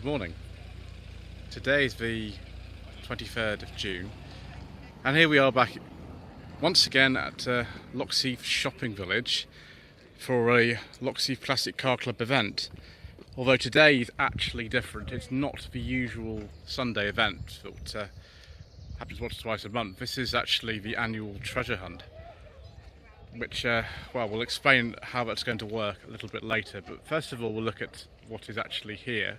Good morning. Today is the 23rd of June and here we are back once again at Heath Shopping Village for a Heath Classic Car Club event. Although today is actually different, it's not the usual Sunday event that happens once or twice a month. This is actually the annual treasure hunt, which well, we'll explain how that's going to work a little bit later, but first of all we'll look at what is actually here.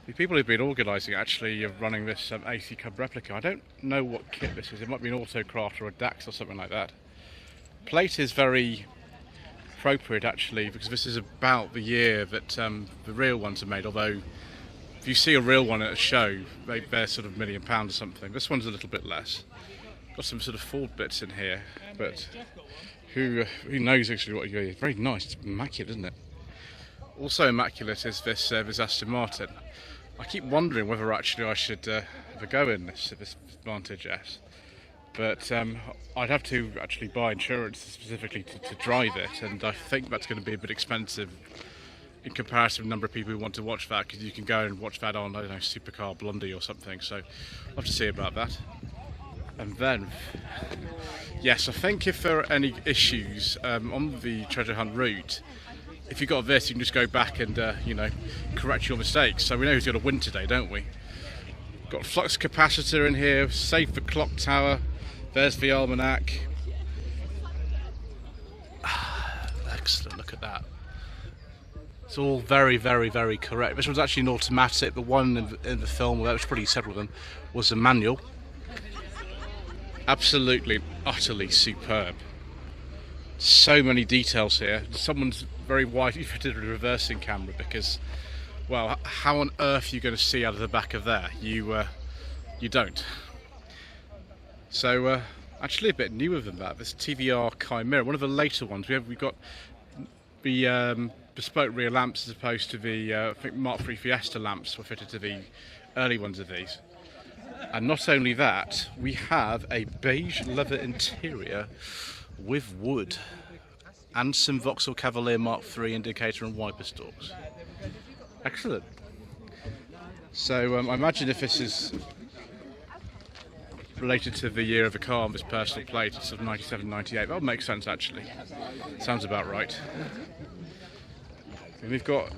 The people who've been organising actually are running this AC Cub replica. I don't know what kit this is. It might be an Autocraft or a DAX or something like that. Plate is very appropriate actually, because this is about the year that the real ones are made, although if you see a real one at a show they're sort of £1 million or something. This one's a little bit less. Got some sort of Ford bits in here, but who knows actually what you're getting. Very nice, it's immaculate, isn't it? Also immaculate is this Aston Martin. I keep wondering whether actually I should have a go in this Vantage S, but I'd have to actually buy insurance specifically to drive it, and I think that's going to be a bit expensive in comparison to the number of people who want to watch that, because you can go and watch that on, I don't know, Supercar Blondie or something, so I'll have to see about that. And then, yes, I think if there are any issues on the treasure hunt route, if you've got this, you can just go back and, you know, correct your mistakes. So we know who's going to win today, don't we? Got flux capacitor in here, save the clock tower, there's the almanac. Excellent, look at that. It's all very, very, very correct. This one's actually an automatic. The one in the film, well, there was probably several of them, was a manual. Absolutely, utterly superb. So many details here. Someone's very wisely fitted a reversing camera, because, well, how on earth are you going to see out of the back of there? You don't. So actually a bit newer than that. This TVR Chimera, one of the later ones. We've got the bespoke rear lamps as opposed to the I think Mark III Fiesta lamps were fitted to the early ones of these. And not only that, we have a beige leather interior with wood and some Vauxhall Cavalier Mark III indicator and wiper stalks. Excellent. So I imagine if this is related to the year of the car on this personal plate, it's sort of 97, 98, that would make sense actually. Sounds about right. And we've got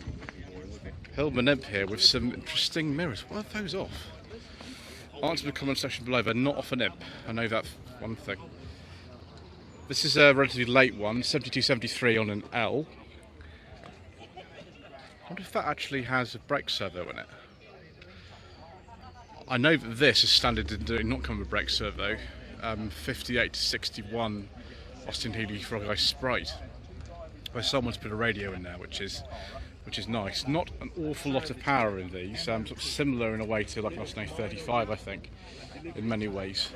Hillman Imp here with some interesting mirrors. What are those off? Answer the comment section below, they're not off an Imp. I know that one thing. This is a relatively late one, 7273 on an L. I wonder if that actually has a brake servo in it. I know that this is standard in doing not come with a brake servo. 58 to 61 Austin Healey Frog Eye Sprite, where someone's put a radio in there, which is nice. Not an awful lot of power in these, sort of similar in a way to like an Austin A35, I think, in many ways.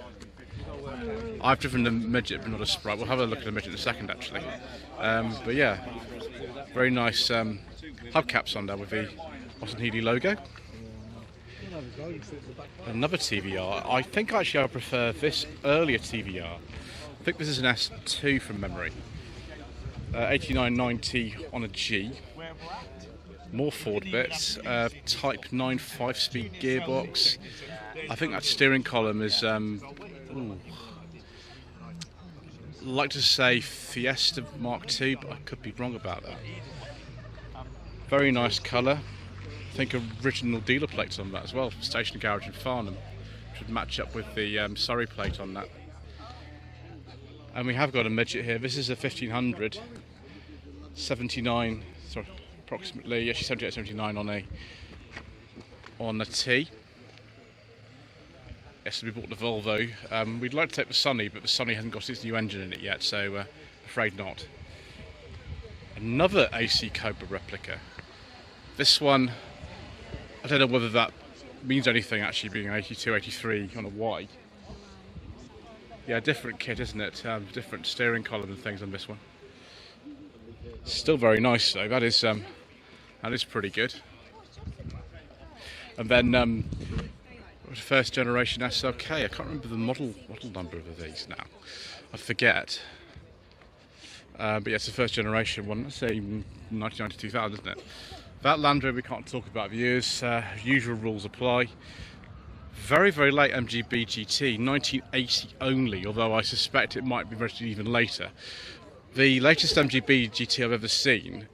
I've driven a midget but not a Sprite. We'll have a look at a midget in a second actually. But yeah, very nice hubcaps on there with the Austin Healey logo. Another TVR. I think actually I prefer this earlier TVR. I think this is an S2 from memory. 8990 on a G. More Ford bits. Type 9 5-speed gearbox. I think that steering column is like to say Fiesta Mark II, but I could be wrong about that. Very nice colour. I think original dealer plates on that as well. Station garage in Farnham should match up with the Surrey plate on that. And we have got a midget here. This is a 1500, 79, sorry, approximately, actually 78, 79 on a T. Yes, we bought the Volvo. We'd like to take the Sunny, but the Sunny hasn't got its new engine in it yet, so afraid not. Another AC Cobra replica. This one, I don't know whether that means anything actually, being 82, 83 on a Y. Yeah, different kit, isn't it? Different steering column and things on this one. Still very nice though. That is pretty good. And then first generation SLK. I can't remember the model number of these now. I forget. But yeah, it's the first generation one. Let's say 1992,000, isn't it? That Land Rover we can't talk about, viewers. Usual rules apply. Very, very late MGB GT, 1980 only, although I suspect it might be registered even later. The latest MGB GT I've ever seen,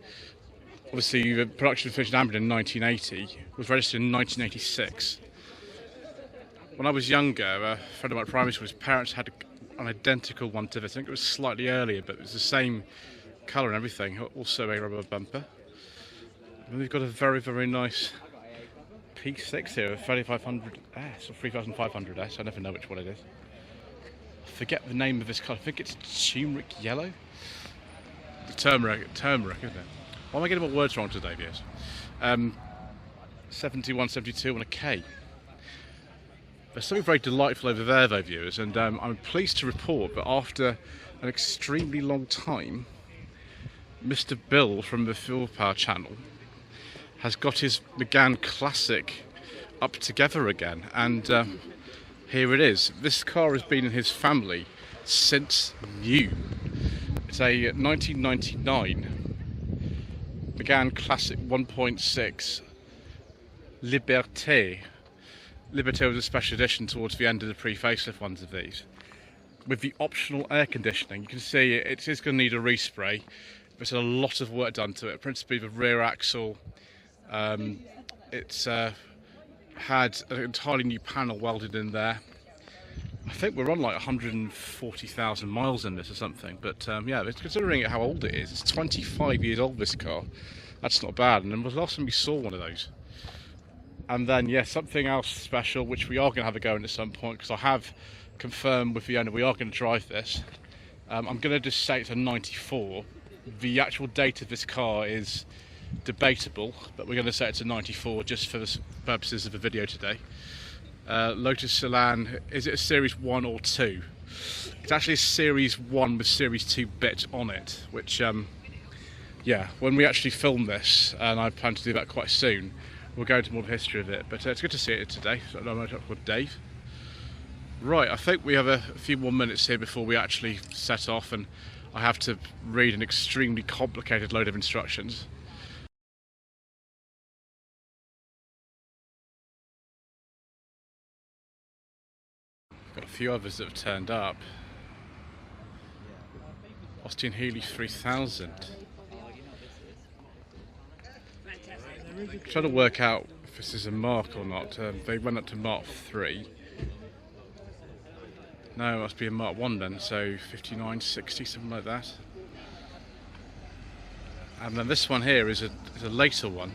obviously the production finished in Aberdeen in 1980, was registered in 1986. When I was younger, a friend of my primary school, his parents had an identical one to this. I think it was slightly earlier, but it was the same colour and everything. Also a rubber bumper. And we've got a very, very nice P6 here, a 3500S or 3500S. I never know which one it is. I forget the name of this colour. I think it's turmeric yellow. Turmeric, isn't it? Why am I getting my words wrong today, viewers? 71, 72 and a K. There's something very delightful over there, though, viewers, and I'm pleased to report that after an extremely long time, Mr. Bill from the Fuel Power channel has got his Megane Classic up together again, and here it is. This car has been in his family since new. It's a 1999 Megane Classic 1.6 Liberté. Liberté was a special edition towards the end of the pre-facelift ones of these, with the optional air conditioning. You can see it is going to need a respray. There's a lot of work done to it, principally the rear axle. It's had an entirely new panel welded in there. I think we're on like 140,000 miles in this or something, but yeah, considering how old it is, it's 25 years old, this car. That's not bad. And then was the last time we saw one of those. And then, yes, something else special, which we are going to have a go in at some point, because I have confirmed with the owner we are going to drive this. I'm going to just say it's a 94. The actual date of this car is debatable, but we're going to say it's a 94 just for the purposes of the video today. Lotus Elan, is it a Series 1 or 2? It's actually a Series 1 with Series 2 bits on it, which, yeah, when we actually film this, and I plan to do that quite soon, we'll go into more of the history of it, but it's good to see it today. So I'm called Dave. Right, I think we have a few more minutes here before we actually set off, and I have to read an extremely complicated load of instructions. Got a few others that have turned up. Austin Healy 3000. Trying to work out if this is a Mark or not. They went up to Mark 3. No, it must be a Mark 1 then, so 59, 60, something like that. And then this one here is a later one.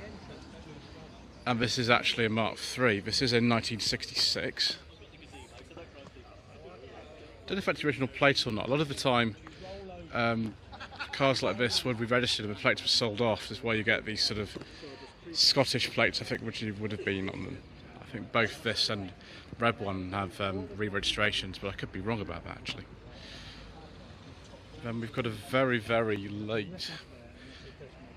And this is actually a Mark 3. This is a 1966. Don't know if that's the original plate or not. A lot of the time, cars like this, when we registered them, the plates were sold off. That's why you get these sort of Scottish plates, I think, which would have been on them. I think both this and red one have re-registrations, but I could be wrong about that actually. Then we've got a very, very late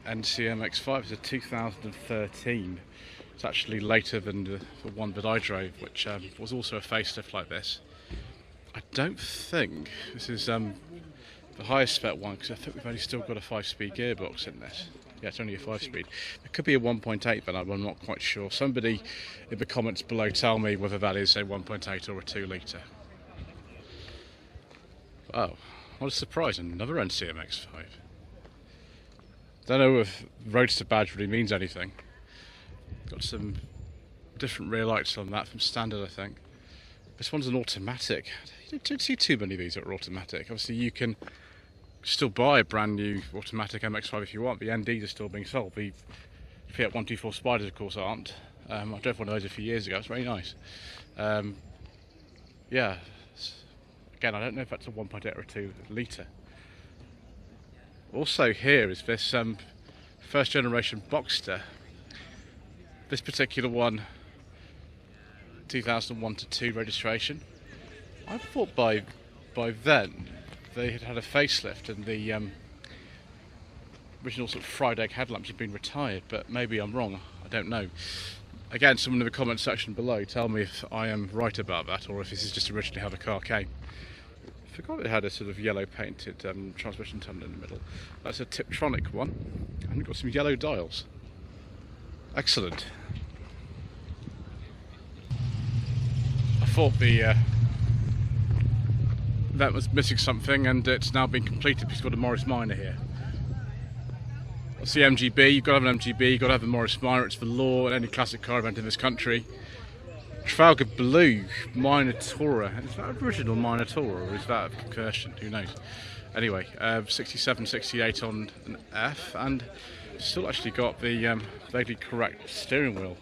NCMX5. It's a 2013. It's actually later than the one that I drove, which was also a facelift like this. I don't think this is the highest spec one, because I think we've only still got a 5-speed gearbox in this. Yeah, it's only a 5-speed. It could be a 1.8, but I'm not quite sure. Somebody in the comments below tell me whether that is a 1.8 or a 2 litre. Oh, what a surprise, another NCMX5. Don't know if Roadster badge really means anything. Got some different rear lights on that from standard, I think. This one's an automatic. You don't see too many of these that are automatic. Obviously you can still buy a brand new automatic MX-5 if you want. The NDs are still being sold. The Fiat 124 Spiders, of course, aren't. I drove one of those a few years ago. It's very nice. Yeah. Again, I don't know if that's a 1.8 or a 2 litre. Also here is this first generation Boxster. This particular one, 2001 to 2 registration. I thought by then they had had a facelift and the original sort of fried egg headlamps had been retired, but maybe I'm wrong, I don't know. Again, someone in the comment section below tell me if I am right about that, or if this is just originally how the car came. I forgot it had a sort of yellow painted transmission tunnel in the middle. That's a Tiptronic one, and we've got some yellow dials. Excellent. I thought the that was missing something, and it's now been completed because we've got a Morris Minor here. That's the MGB. You've got to have an MGB, you've got to have a Morris Minor. It's the law at any classic car event in this country. Trafalgar Blue Minotaura. Is that original Minotaura or is that a conversion? Who knows? Anyway, 67, 68 on an F, and still actually got the vaguely correct steering wheel.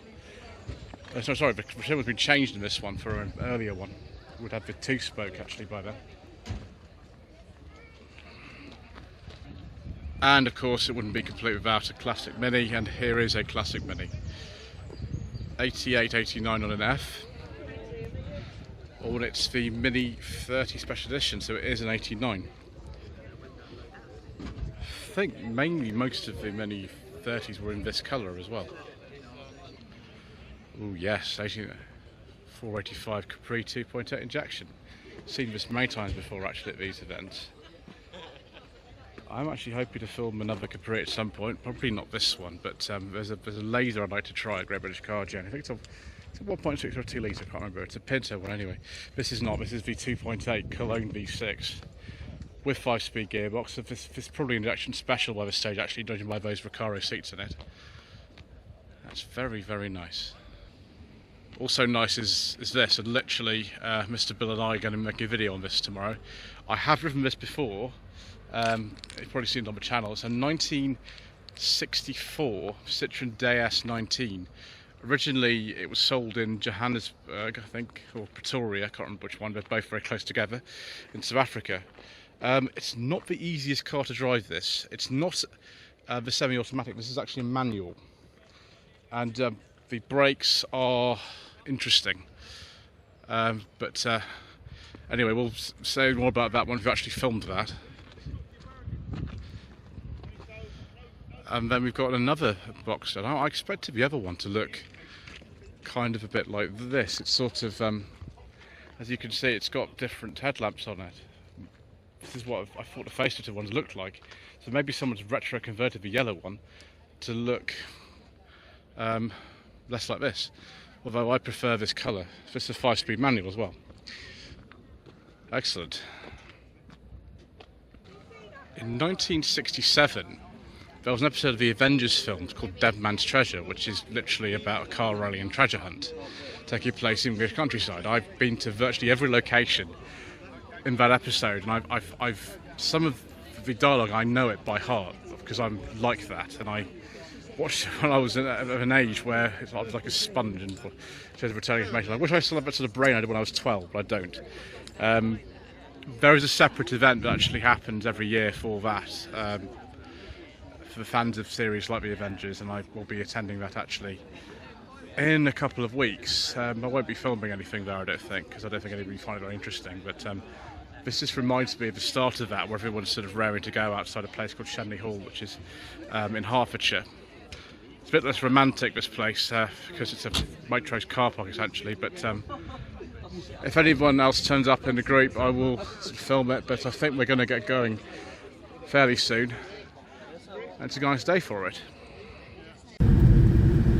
Sorry, the steering wheel's been changed in this one for an earlier one. Would have the 2-spoke actually by then. And of course it wouldn't be complete without a classic Mini, and here is a classic Mini. 88, 89 on an F. Or it's the Mini 30 Special Edition, so it is an 89. I think mainly most of the Mini 30s were in this colour as well. Oh yes, 485 Capri 2.8 injection. Seen this many times before actually at these events. I'm actually hoping to film another Capri at some point, probably not this one, but there's a laser I'd like to try at Great British Car Journey. I think it's a 1.6 or a 2 litre, I can't remember. It's a Pinto one anyway. This is not, this is the 2.8 Cologne V6 with 5-speed gearbox. So this is probably an injection special by this stage actually, judging by those Recaro seats in it. That's very, very nice. Also nice is this, and literally Mr. Bill and I are going to make a video on this tomorrow. I have driven this before. You've probably seen it on the channel. It's a 1964 Citroen DS19. Originally it was sold in Johannesburg, I think, or Pretoria, I can't remember which one, they're both very close together, in South Africa. It's not the easiest car to drive this. It's not the semi-automatic, this is actually a manual. And the brakes are interesting. But anyway, we'll say more about that once we've actually filmed that. And then we've got another Boxster. I expected the other one to look kind of a bit like this. It's sort of, as you can see, it's got different headlamps on it. This is what I thought the facelift ones looked like. So maybe someone's retro converted the yellow one to look less like this. Although I prefer this colour. This is a 5-speed manual as well. Excellent. In 1967, there was an episode of the Avengers film called Dead Man's Treasure, which is literally about a car rally and treasure hunt taking place in the countryside. I've been to virtually every location in that episode, and I've some of the dialogue I know it by heart because I'm like that, and I watched it when I was at an age where I was like a sponge in terms of returning information. I wish I still had that sort of brain I did when I was 12, but I don't. There is a separate event that actually happens every year for that. For the fans of series like the Avengers, and I will be attending that actually in a couple of weeks. I won't be filming anything there, I don't think, because I don't think anybody find it very interesting, but this just reminds me of the start of that, where everyone's sort of raring to go outside a place called Shenley Hall, which is in Hertfordshire. It's a bit less romantic, this place, because it's a Waitrose car park essentially, but if anyone else turns up in the group I will film it, but I think we're going to get going fairly soon. And it's a nice day for it.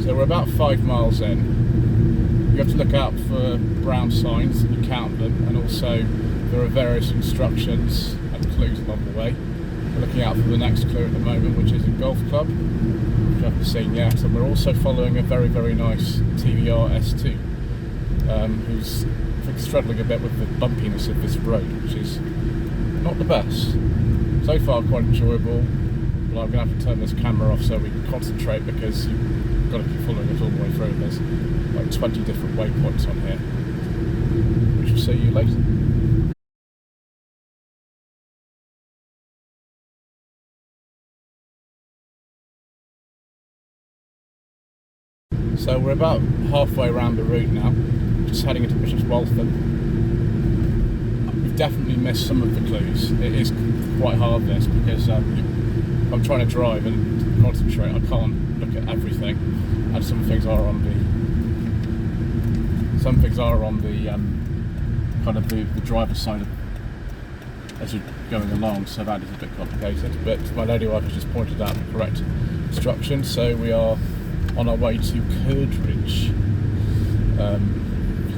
So we're about 5 miles in. You have to look out for brown signs, you count them, and also there are various instructions and clues along the way. We're looking out for the next clue at the moment, which is a golf club, which I haven't seen yet, and we're also following a very, very nice TVR S2, who's I think struggling a bit with the bumpiness of this road, which is not the best. So far quite enjoyable. Well, I'm going to have to turn this camera off so we can concentrate, because you've got to keep following us all the way through. There's like 20 different waypoints on here. We shall see you later. So we're about halfway around the route now, just heading into Bishop's Waltham. We've definitely missed some of the clues. It is quite hard this, because I'm trying to drive and concentrate, I can't look at everything, and some things are on the kind of the driver's side of, as you're going along, so that is a bit complicated, but my lady wife has just pointed out the correct instructions, so we are on our way to Curdridge.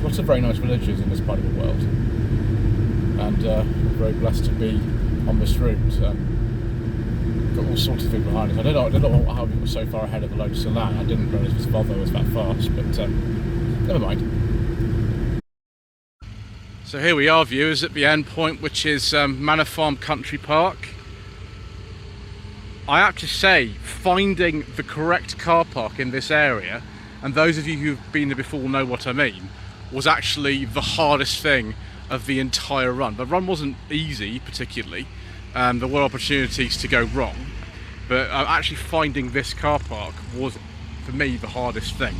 Lots of very nice villages in this part of the world, and we're very blessed to be on this route. Got all sorts of things behind us. I don't know how we were so far ahead of the Lotus Elan. I didn't realise this Volvo was that fast, but never mind. So here we are, viewers, at the end point, which is Manor Farm Country Park. I have to say, finding the correct car park in this area, and those of you who've been there before will know what I mean, was actually the hardest thing of the entire run. The run wasn't easy particularly, there were opportunities to go wrong, but actually finding this car park was, for me, the hardest thing.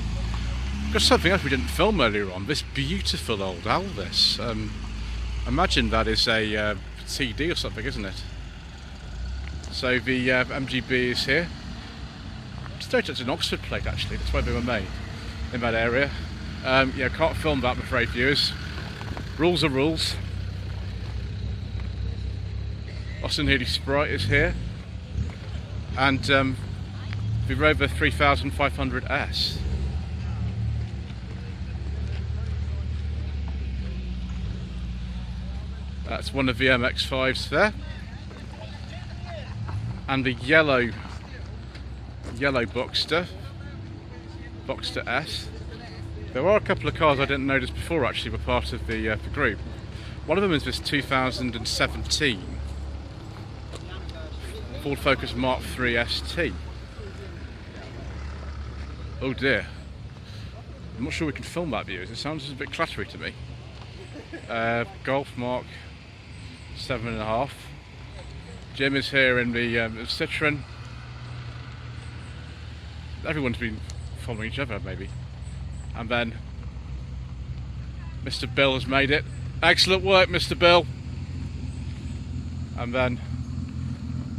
Got something else we didn't film earlier on, this beautiful old Elvis. Imagine that is a CD or something, isn't it? So the MGB is here. Just noticed it's an Oxford plate actually, that's why they were made in that area. Yeah, can't film that, I'm afraid, viewers. Rules are rules. Austin Healey Sprite is here, and the Rover 3500S. That's one of the MX-5s there, and the yellow Boxster S. There are a couple of cars I didn't notice before actually were part of the group. One of them is this 2017 Ford Focus Mark III ST. Oh dear. I'm not sure we can film that, viewers. It sounds a bit clattery to me. Golf Mark 7.5. Jim is here in the Citroen. Everyone's been following each other, maybe. And then Mr. Bill has made it. Excellent work, Mr. Bill. And then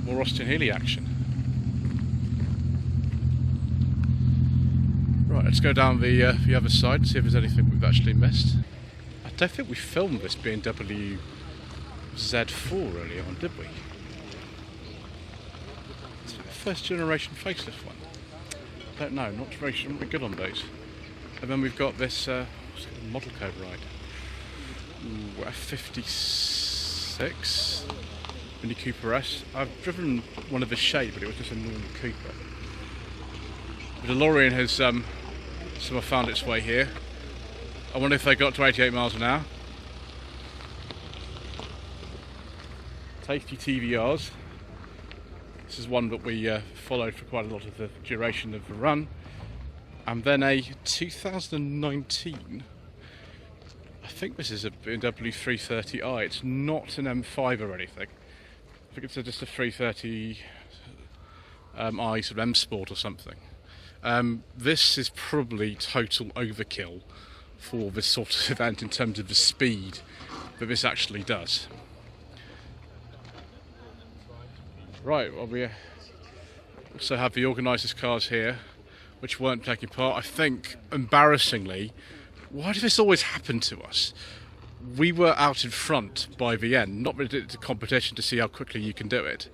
more Austin Healey action. Right, let's go down the other side and see if there's anything we've actually missed. I don't think we filmed this BMW Z4 early on, did we? It's the first generation facelift one. I don't know, not very good on those. And then we've got this model code ride. Ooh, F56 Mini Cooper S. I've driven one of the shape, but it was just a normal Cooper. The DeLorean has somehow found its way here. I wonder if they got to 88 miles an hour. Tasty TVRs. This is one that we followed for quite a lot of the duration of the run. And then a 2019, I think this is a BMW 330i. It's not an M5 or anything. I think it's just a 330i sort of M Sport or something. This is probably total overkill for this sort of event in terms of the speed that this actually does. Right, well, we also have the organisers' cars here, which weren't taking part. I think, embarrassingly, why does this always happen to us? We were out in front by the end, not really did the competition to see how quickly you can do it,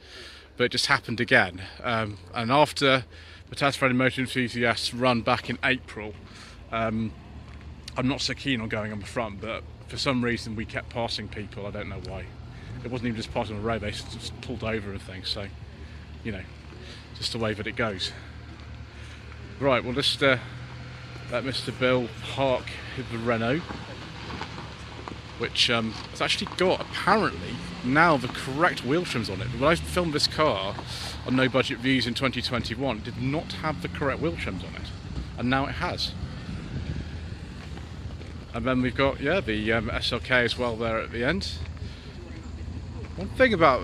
but it just happened again. And after the Tasmanian Motor Enthusiasts run back in April, I'm not so keen on going on the front, but for some reason we kept passing people. I don't know why. It wasn't even just passing on the road, they just pulled over and things, so, you know, just the way that it goes. Right, we'll just let Mr. Bill park the Renault, which has actually got, apparently, now the correct wheel trims on it. When I filmed this car on No Budget Views in 2021, it did not have the correct wheel trims on it, and now it has. And then we've got, yeah, the SLK as well there at the end. One thing about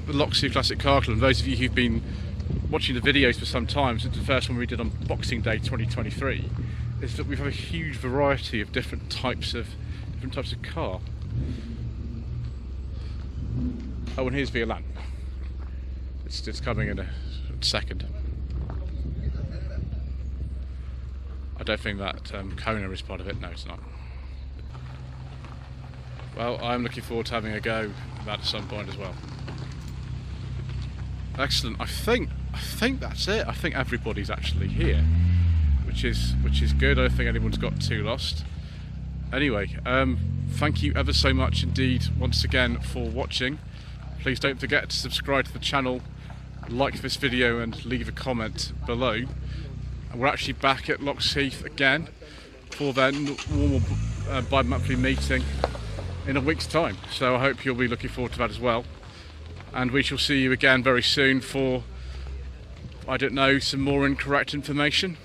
the Loxley Classic Car Club, and those of you who've been watching the videos for some time, since the first one we did on Boxing Day 2023, is that we have a huge variety of different types of car. Oh, and here's the Elan. It's coming in a second. I don't think that Kona is part of it. No, it's not. Well, I'm looking forward to having a go at that at some point as well. Excellent. I think that's it. I think everybody's actually here. which is good. I don't think anyone's got too lost. Anyway, thank you ever so much indeed once again for watching. Please don't forget to subscribe to the channel, like this video and leave a comment below. And we're actually back at Heath again for their normal bi-monthly meeting in a week's time, so I hope you'll be looking forward to that as well. And we shall see you again very soon for, I don't know, some more incorrect information.